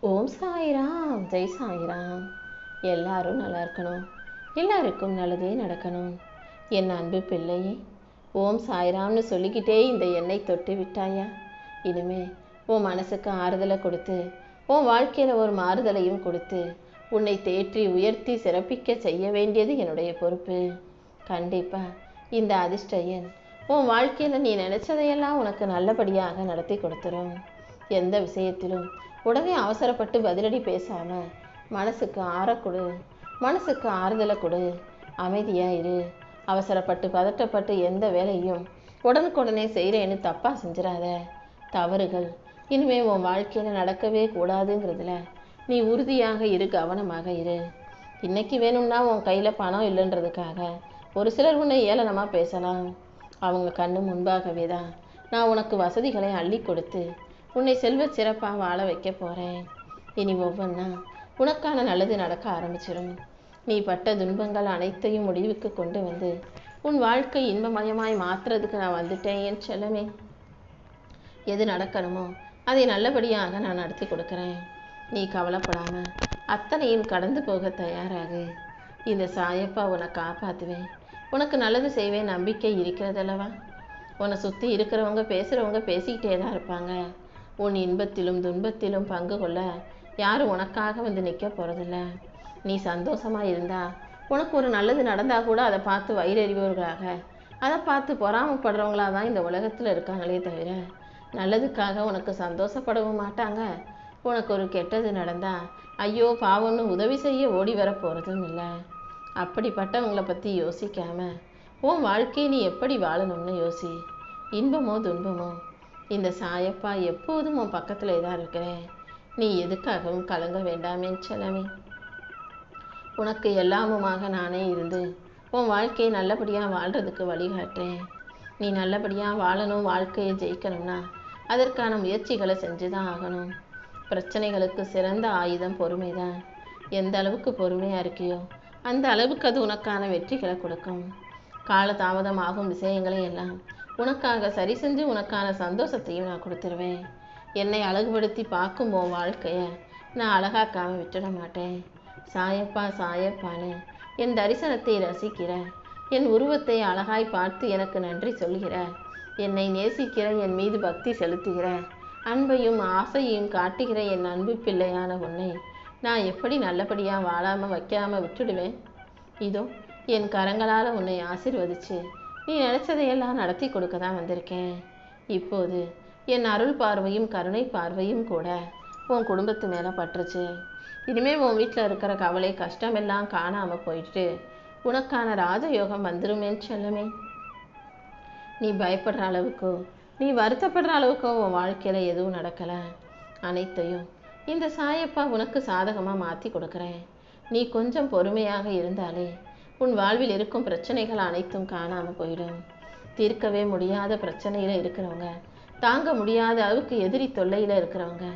ஓம் சாய்ராம், ஜெய் சாய்ராம். எல்லாரும் நல்லா இருக்கணும், எல்லாருக்கும் நல்லதே நடக்கணும். என் அன்பு பிள்ளையே, ஓம் சாய்ராம்னு சொல்லிக்கிட்டே இந்த எண்ணெய் தொட்டு விட்டாயா? இனிமே உன் மனசுக்கு ஆறுதலை கொடுத்து, உன் வாழ்க்கையில் ஒரு மாறுதலையும் கொடுத்து, உன்னை தேற்றி உயர்த்தி சிறப்பிக்க செய்ய வேண்டியது என்னுடைய பொறுப்பு. கண்டிப்பா இந்த அதிர்ஷ்ட எண் உன் வாழ்க்கையில் நீ நினைச்சதையெல்லாம் உனக்கு நல்லபடியாக நடத்தி கொடுத்துரும். எந்த விஷயத்திலும் உடனே அவசரப்பட்டு பதிலடி பேசாம மனசுக்கு ஆறக்கொடு, மனசுக்கு ஆறுதலை கொடு, அமைதியா இரு. அவசரப்பட்டு பதட்டப்பட்டு எந்த வேலையும் உடனுக்குடனே செய்கிறேன்னு தப்பா செஞ்சிடாத. தவறுகள் இனிமே உன் வாழ்க்கையில நடக்கவே கூடாதுங்கிறதுல நீ உறுதியாக இரு, கவனமாக இரு. இன்னைக்கு வேணும்னா உன் கையில பணம் இல்லைன்றதுக்காக ஒரு சிலர் உன்னை ஏளனமா பேசலாம். அவங்க கண்ணு முன்பாகவே தான் நான் உனக்கு வசதிகளை அள்ளி கொடுத்து உன்னை செல்வ சிறப்பாக வாழ வைக்க போகிறேன். இனி ஒவ்வொன்றா உனக்கான நல்லது நடக்க ஆரம்பிச்சிடும். நீ பட்ட துன்பங்கள் அனைத்தையும் முடிவுக்கு கொண்டு வந்து உன் வாழ்க்கை இன்பமயமாய் மாற்றுறதுக்கு நான் வந்துட்டேன் என் செல்லமே. எது நடக்கணுமோ அதை நல்லபடியாக நான் நடத்தி கொடுக்குறேன். நீ கவலைப்படாம அத்தனையும் கடந்து போக தயாராகு. இந்த சாயப்பா உன்னை காப்பாற்றுவேன், உனக்கு நல்லது செய்வேன் நம்பிக்கை இருக்கிறதல்லவா? உன்னை சுற்றி இருக்கிறவங்க பேசுகிறவங்க பேசிக்கிட்டே தான் இருப்பாங்க. உன் இன்பத்திலும் துன்பத்திலும் பங்கு கொள்ள யாரும் உனக்காக வந்து நிற்க போகிறதில்ல. நீ சந்தோஷமாக இருந்தா உனக்கு ஒரு நல்லது நடந்தால் கூட அதை பார்த்து வயிறறிவர்களாக, அதை பார்த்து பொறாமப்படுறவங்களாக தான் இந்த உலகத்தில் இருக்காங்களே தவிர நல்லதுக்காக உனக்கு சந்தோஷப்படவும் மாட்டாங்க. உனக்கு ஒரு கெட்டது நடந்தால் ஐயோ பாவம்னு உதவி செய்ய ஓடி வர போகிறதும் இல்லை. அப்படிப்பட்டவங்களை பற்றி யோசிக்காம உன் வாழ்க்கையை நீ எப்படி வாழணும்னு யோசி. இன்பமோ துன்பமோ இந்த சாயப்பா எப்போதும் உன் பக்கத்துல தான் இருக்கிறேன். நீ எதுக்காகவும் கலங்க வேண்டாமே செல்லமே. உனக்கு எல்லாமுமாக நானே இருந்து உன் வாழ்க்கையை நல்லபடியாக வாழ்கிறதுக்கு வழிகாட்டுறேன். நீ நல்லபடியாக வாழணும், வாழ்க்கையை ஜெயிக்கணும்னா அதற்கான முயற்சிகளை செஞ்சு தான் ஆகணும். பிரச்சனைகளுக்கு சிறந்த ஆயுதம் பொறுமை தான். எந்த அளவுக்கு பொறுமையாக இருக்கியோ அந்த அளவுக்கு அது உனக்கான வெற்றிகளை கொடுக்கும். காலதாமதமாகும் விஷயங்களை எல்லாம் உனக்காக சரி செஞ்சு உனக்கான சந்தோஷத்தையும் நான் கொடுத்துருவேன். என்னை அழகுபடுத்தி பார்க்கும் உன் வாழ்க்கையை நான் அழகாக்காம விட்டுட மாட்டேன். சாயப்பா சாயப்பான்னு என் தரிசனத்தை ரசிக்கிற, என் உருவத்தை அழகாய் பார்த்து எனக்கு நன்றி சொல்கிற, என்னை நேசிக்கிற, என் மீது பக்தி செலுத்துகிற, அன்பையும் ஆசையையும் காட்டுகிற என் அன்பு பிள்ளையான உன்னை நான் எப்படி நல்லபடியாக வாழாமல் வைக்காமல் விட்டுடுவேன்? இதோ என் கரங்களால் உன்னை ஆசீர்வதிச்சு நீ நினச்சதையெல்லாம் நடத்தி கொடுக்க தான் வந்திருக்கேன். இப்போது என் அருள் பார்வையும் கருணை பார்வையும் கூட உன் குடும்பத்து மேலே பற்றுச்சு. இனிமேல் உன் வீட்டில் இருக்கிற கவலை கஷ்டமெல்லாம் காணாமல் போயிட்டு உனக்கான ராஜயோகம் வந்துருமேன்னு செல்லமே. நீ பயப்படுற அளவுக்கோ நீ வருத்தப்படுற அளவுக்கோ உன் வாழ்க்கையில் எதுவும் நடக்கலை. அனைத்தையும் இந்த சாயப்பா உனக்கு சாதகமாக மாற்றி கொடுக்குறேன். நீ கொஞ்சம் பொறுமையாக இருந்தாலே உன் வாழ்வில் இருக்கும் பிரச்சனைகள் அனைத்தும் காணாமல் போயிடும். தீர்க்கவே முடியாத பிரச்சனையில் இருக்கிறவங்க, தாங்க முடியாத அளவுக்கு எதிரி தொல்லையில் இருக்கிறவங்க,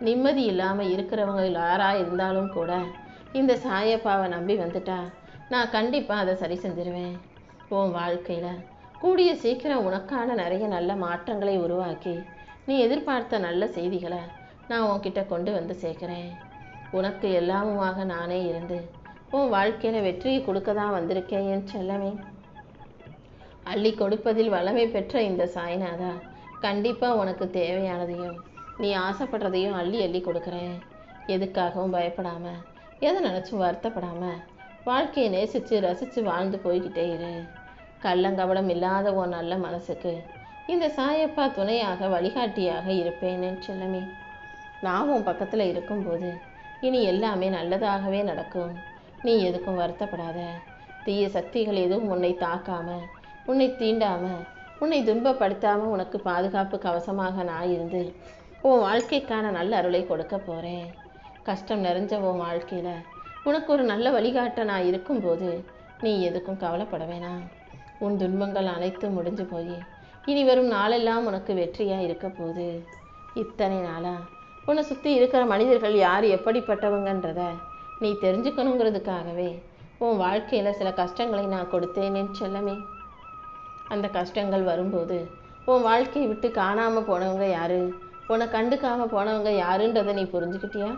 நிம்மதி இல்லாமல் இருக்கிறவங்க யாராக இருந்தாலும் கூட இந்த சாயப்பாவை நம்பி வந்துட்டா நான் கண்டிப்பாக அதை சரி செஞ்சிருவேன். உன் வாழ்க்கையில் கூடிய சீக்கிரம் உனக்கான நிறைய நல்ல மாற்றங்களை உருவாக்கி நீ எதிர்பார்த்த நல்ல செய்திகளை நான் உன்கிட்ட கொண்டு வந்து சேர்க்குறேன். உனக்கு எல்லாமுமாக நானே இருந்து உன் வாழ்க்கையில் வெற்றியை கொடுக்க தான் வந்திருக்கேன் என் செல்லமே. அள்ளி கொடுப்பதில் வளமை பெற்ற இந்த சாய்நாதா கண்டிப்பாக உனக்கு தேவையானதையும் நீ ஆசைப்படுறதையும் அள்ளி அள்ளி கொடுக்குறேன். எதுக்காகவும் பயப்படாமல், எதை நினச்சும் வருத்தப்படாமல் வாழ்க்கையை நேசித்து ரசித்து வாழ்ந்து போய்கிட்டே இரு. கள்ளங்கபடம் இல்லாத உன் நல்ல மனசுக்கு இந்த சாயப்பா துணையாக வழிகாட்டியாக இருப்பேன் என் செல்லமே. நான் உன் பக்கத்தில் இருக்கும்போது இனி எல்லாமே நல்லதாகவே நடக்கும். நீ எதுக்கும் வருத்தப்படாத. தீய சக்திகள் எதுவும் உன்னை தாக்காம, உன்னை தீண்டாம, உன்னை துன்பப்படுத்தாம உனக்கு பாதுகாப்பு கவசமாக நான் இருந்து உன் வாழ்க்கைக்கான நல்ல அருளை கொடுக்க போறேன். கஷ்டம் நிறைஞ்ச உன் வாழ்க்கையில உனக்கு ஒரு நல்ல வழிகாட்ட நான் இருக்கும்போது நீ எதுக்கும் கவலைப்பட வேணாம். உன் துன்பங்கள் அனைத்தும் முடிஞ்சு போய் இனி வரும் நாளெல்லாம் உனக்கு வெற்றியா இருக்க போகுது. இத்தனை நாளா உன்னை சுற்றி இருக்கிற மனிதர்கள் யார் எப்படிப்பட்டவங்கன்றத நீ தெரிஞ்சுக்கணுங்கிறதுக்காகவே உன் வாழ்க்கையில் சில கஷ்டங்களை நான் கொடுத்தேனே செல்லமே. அந்த கஷ்டங்கள் வரும்போது உன் வாழ்க்கையை விட்டு காணாமல் போனவங்க யாரு, உன்னை கண்டுக்காமல் போனவங்க யாருன்றதை நீ புரிஞ்சுக்கிட்டியா?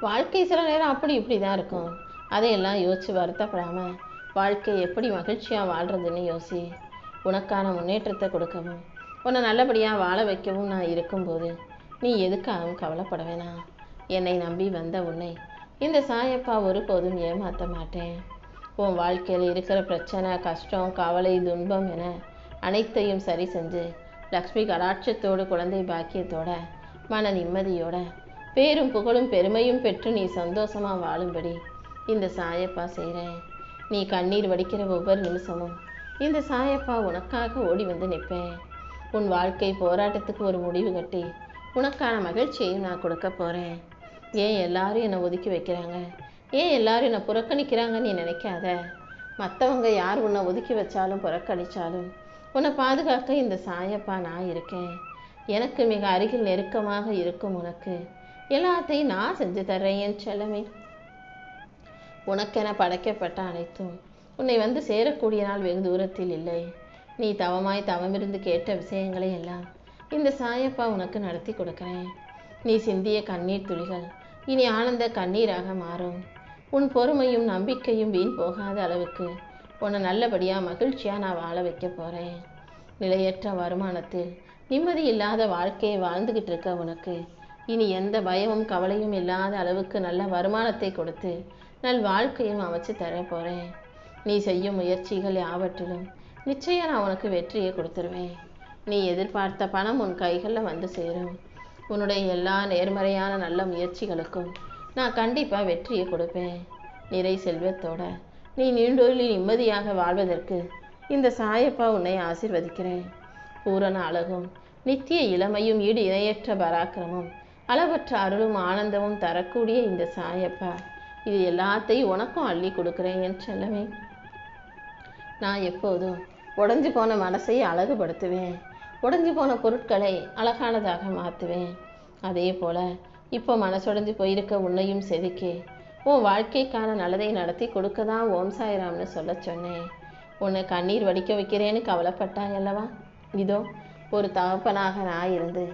வாழ்க்கை சில நேரம் அப்படி இப்படி தான் இருக்கும். அதையெல்லாம் யோசித்து வருத்தப்படாமல் வாழ்க்கை எப்படி மகிழ்ச்சியாக வாழ்கிறதுன்னு யோசி. உனக்கான முன்னேற்றத்தை கொடுக்கவும் உன்னை நல்லபடியாக வாழ வைக்கவும் நான் இருக்கும்போது நீ எதுக்காகவும் கவலைப்பட வேணாம். என்னை நம்பி வந்த உன்னை இந்த சாயப்பா ஒருபோதும் ஏமாற்ற மாட்டேன். உன் வாழ்க்கையில் இருக்கிற பிரச்சனை, கஷ்டம், கவலை, துன்பம் என அனைத்தையும் சரி செஞ்சு லக்ஷ்மி கடாட்சத்தோடு, குழந்தை பாக்கியத்தோட, மன நிம்மதியோட, பேரும் புகழும் பெருமையும் பெற்று நீ சந்தோஷமாக வாழும்படி இந்த சாயப்பா செய்கிறேன். நீ கண்ணீர் வடிக்கிற ஒவ்வொரு நிமிஷமும் இந்த சாயப்பா உனக்காக ஓடி வந்து நிற்பேன். உன் வாழ்க்கை போராட்டத்துக்கு ஒரு முடிவு கட்டி உனக்கான மகிழ்ச்சியையும் நான் கொடுக்க போகிறேன். ஏன் எல்லாரும் என்னை ஒதுக்கி வைக்கிறாங்க, ஏன் எல்லாரும் என்னை புறக்கணிக்கிறாங்கன்னு நீ நினைக்காத. மற்றவங்க யார் உன்னை ஒதுக்கி வச்சாலும் புறக்கணித்தாலும் உன்னை பாதுகாக்க இந்த சாயப்பா நான் இருக்கேன். எனக்கு மிக அருகில் நெருக்கமாக இருக்கும் உனக்கு எல்லாத்தையும் நான் செஞ்சு தர்றேன் என் செல்லமே. உனக்கென படைக்கப்பட்ட அனைத்தும் உன்னை வந்து சேரக்கூடிய நாள் வெகு தூரத்தில் இல்லை. நீ தவமாய் தவமிருந்து கேட்ட விஷயங்களை எல்லாம் இந்த சாயப்பா உனக்கு நடத்தி கொடுக்குறேன். நீ சிந்திய கண்ணீர் துளிகள் இனி ஆனந்த கண்ணீராக மாறும். உன் பொறுமையும் நம்பிக்கையும் வீண் போகாத அளவுக்கு உன்னை நல்லபடியாக மகிழ்ச்சியாக நான் வாழ வைக்க போகிறேன். நிலையற்ற வருமானத்தில் நிம்மதி இல்லாத வாழ்க்கையை வாழ்ந்துக்கிட்டு இருக்க உனக்கு இனி எந்த பயமும் கவலையும் இல்லாத அளவுக்கு நல்ல வருமானத்தை கொடுத்து நல் வாழ்க்கையும் அமைச்சு தர போகிறேன். நீ செய்யும் முயற்சிகள் யாவற்றிலும் நிச்சயம் நான் உனக்கு வெற்றியை கொடுத்துருவேன். நீ எதிர்பார்த்த பணம் உன் கைகளில் வந்து சேரும். உன்னுடைய எல்லா நேர்மறையான நல்ல முயற்சிகளுக்கும் நான் கண்டிப்பாக வெற்றியை கொடுப்பேன். நிறை செல்வத்தோட நீ நீண்டோரில் நிம்மதியாக வாழ்வதற்கு இந்த சாயப்பா உன்னை ஆசீர்வதிக்கிறேன். பூரண அழகும் நித்திய இளமையும் ஈடு இணையற்ற பராக்கிரமும் அளவற்ற அருளும் ஆனந்தமும் தரக்கூடிய இந்த சாயப்பா இது எல்லாத்தையும் உனக்கும் அள்ளி கொடுக்குறேன் என் செல்லமே. நான் எப்போதும் உடைஞ்சு போன மனசை அழகுபடுத்துவேன், உடைஞ்சு போன பொருட்களை அழகானதாக மாற்றுவேன். அதே போல் இப்போ மனசுடைஞ்சு போயிருக்க உன்னையும் செதுக்கி உன் வாழ்க்கைக்கான நல்லதை நடத்தி கொடுக்க தான் ஓம் சாய்ராம்னு சொல்ல சொன்னேன். உன்னை கண்ணீர் வடிக்க வைக்கிறேன்னு கவலைப்பட்டாய் அல்லவா? இதோ ஒரு தகப்பனாக நான் இருந்து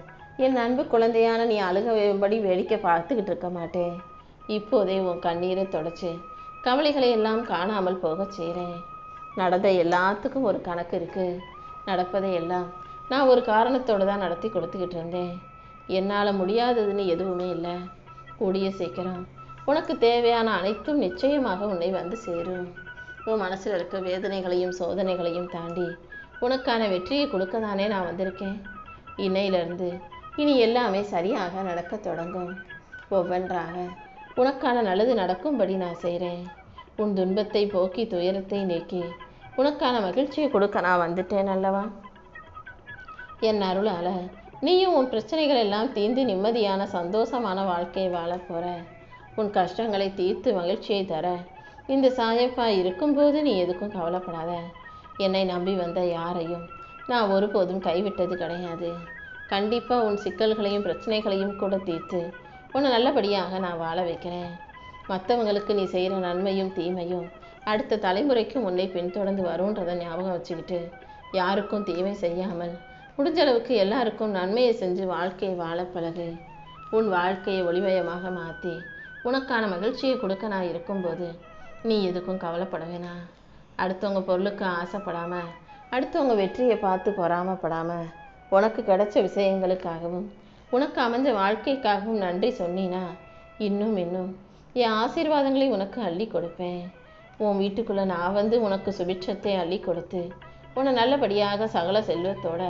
என் அன்பு குழந்தையான நீ அழுகபடி வேடிக்கை பார்த்துக்கிட்டு இருக்க மாட்டேன். இப்போதே உன் கண்ணீரை தொடச்சி கவலைகளை எல்லாம் காணாமல் போக செய்கிறேன். நடந்த எல்லாத்துக்கும் ஒரு கணக்கு இருக்குது. நடப்பதை எல்லாம் நான் ஒரு காரணத்தோடு தான் நடத்தி கொடுத்துக்கிட்டு இருந்தேன். என்னால் முடியாததுன்னு எதுவுமே இல்லை. கூடிய சீக்கிரம் உனக்கு தேவையான அனைத்தும் நிச்சயமாக உன்னை வந்து சேரும். உன் மனசில் இருக்க வேதனைகளையும் சோதனைகளையும் தாண்டி உனக்கான வெற்றியை கொடுக்க தானே நான் வந்திருக்கேன். இன்னையிலிருந்து இனி எல்லாமே சரியாக நடக்க தொடங்கும். ஒவ்வொன்றாக உனக்கான நல்லது நடக்கும்படி நான் செய்கிறேன். உன் துன்பத்தை போக்கி துயரத்தை நீக்கி உனக்கான மகிழ்ச்சியை கொடுக்க நான் வந்துட்டேன் அல்லவா? என் அருளால் நீயும் உன் பிரச்சனைகள் எல்லாம் தீர்ந்து நிம்மதியான சந்தோஷமான வாழ்க்கையை வாழ போகிற. உன் கஷ்டங்களை தீர்த்து மகிழ்ச்சியை தர இந்த சாயப்பா இருக்கும்போது நீ எதுக்கும் கவலைப்படாத. என்னை நம்பி வந்த யாரையும் நான் ஒருபோதும் கைவிட்டது கிடையாது. கண்டிப்பாக உன் சிக்கல்களையும் பிரச்சனைகளையும் கூட தீர்த்து உன்னை நல்லபடியாக நான் வாழ வைக்கிறேன். மற்றவங்களுக்கு நீ செய்கிற நன்மையும் தீமையும் அடுத்த தலைமுறைக்கும் உன்னை பின்தொடர்ந்து வரும்ன்றதை ஞாபகம் வச்சுக்கிட்டு யாருக்கும் தீமை செய்யாமல் முடிஞ்ச அளவுக்கு எல்லாருக்கும் நன்மையை செஞ்சு வாழ்க்கையை வாழ பழகு. உன் வாழ்க்கையை ஒளிமயமாக மாற்றி உனக்கான மகிழ்ச்சியை கொடுக்க நான் இருக்கும்போது நீ எதுக்கும் கவலைப்பட வேணாம். அடுத்தவங்க பொருளுக்கு ஆசைப்படாமல், அடுத்தவங்க வெற்றியை பார்த்து பொறாமப்படாமல், உனக்கு கிடைச்ச விஷயங்களுக்காகவும் உனக்கு அமைஞ்ச வாழ்க்கைக்காகவும் நன்றி சொன்னீனா இன்னும் என் ஆசீர்வாதங்களை உனக்கு அள்ளி கொடுப்பேன். உன் வீட்டுக்குள்ளே நான் வந்து உனக்கு சுபிட்சத்தை அள்ளி கொடுத்து உன்னை நல்லபடியாக சகல செல்வத்தோட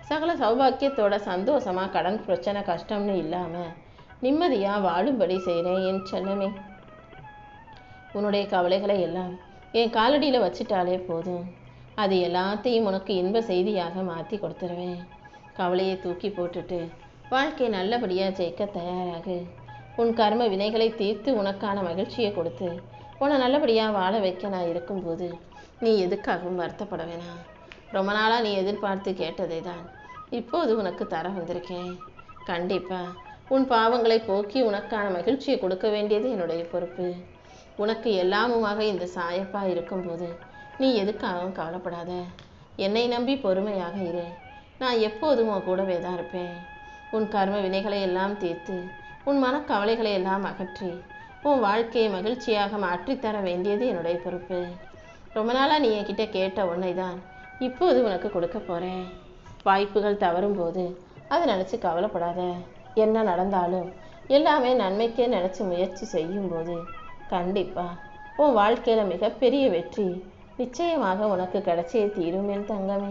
சகல சௌபாக்கியத்தோட சந்தோஷமாக கடன் பிரச்சனை கஷ்டம்னு இல்லாமல் நிம்மதியாக வாழும்படி செய்கிறேன் என் செல்லமே. உன்னுடைய கவலைகளை எல்லாம் என் காலடியில் வச்சிட்டாலே போதும். அது எல்லாத்தையும் உனக்கு இன்ப செய்தியாக மாற்றி கொடுத்துருவேன். கவலையை தூக்கி போட்டுட்டு வாழ்க்கை நல்லபடியாக ஜெயிக்க தயாராகு. உன் கர்ம வினைகளை தீர்த்து உனக்கான மகிழ்ச்சியை கொடுத்து உன்னை நல்லபடியாக வாழ வைக்க நான் இருக்கும்போது நீ எதுக்காகவும் வருத்தப்பட வேணாம். ரொம்ப நாளாக நீ எதிர்பார்த்து கேட்டதை தான் இப்போது உனக்கு தர வந்திருக்கேன். கண்டிப்பாக உன் பாவங்களை போக்கி உனக்கான மகிழ்ச்சியை கொடுக்க வேண்டியது என்னுடைய பொறுப்பு. உனக்கு எல்லாமுமாக இந்த சாயப்பா இருக்கும்போது நீ எதுக்காகவும் கவலைப்படாத. என்னை நம்பி பொறுமையாக இரு. நான் எப்போதும் உன் கூடவே தான் இருப்பேன். உன் கர்ம வினைகளை எல்லாம் தீர்த்து உன் மனக்கவலைகளை எல்லாம் அகற்றி உன் வாழ்க்கையை மகிழ்ச்சியாக மாற்றித்தர வேண்டியது என்னுடைய பொறுப்பு. ரொம்ப நாளாக நீ என்கிட்ட கேட்ட உன்னை தான் இப்போது உனக்கு கொடுக்க போகிறேன். வாய்ப்புகள் தவறும் போது அதை நினச்சி கவலைப்படாத. என்ன நடந்தாலும் எல்லாமே நன்மைக்கே நினச்சி முயற்சி செய்யும்போது கண்டிப்பாக உன் வாழ்க்கையில் மிகப்பெரிய வெற்றி நிச்சயமாக உனக்கு கிடைச்சே தீரும் என் தங்கமே.